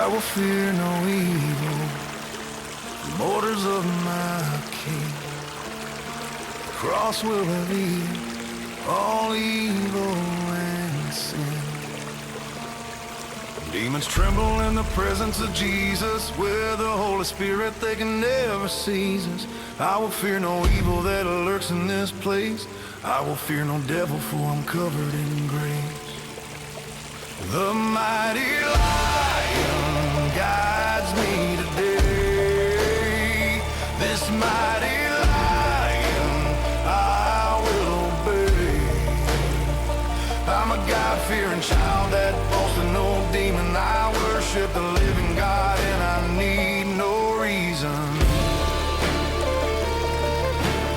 I will fear no evil. The borders of my King. The cross will reveal all evil and sin. Demons tremble in the presence of Jesus. With the Holy Spirit they can never seize us. I will fear no evil that lurks in this place. I will fear no devil, for I'm covered in grace. The mighty lion guides me today. This mighty lion I will obey. I'm a God-fearing child that boasts of no demon. I worship the living God and I need no reason.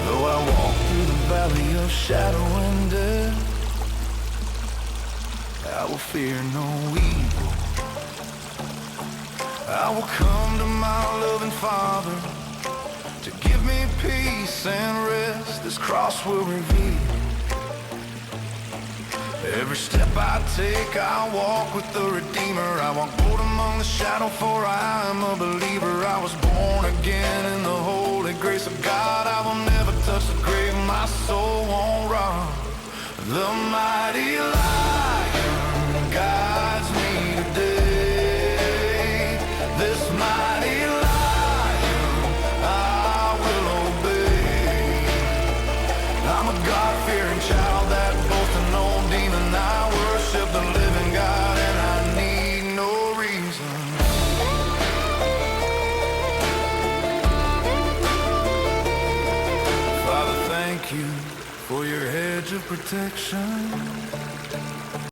Though I walk through the valley of shadow and death, I will fear no evil. I will come to my loving Father to give me peace and rest. This cross will reveal. Every step I take, I walk with the Redeemer. I walk bold among the shadow, for I am a believer. I was born again in the holy grace of God. I will never touch the grave, my soul won't rot. The mighty lion guides me today. This mighty lion I will obey. I'm a God-fearing child that boasts of no demon. I worship the living God and I need no reason. Father, thank you for your hedge of protection.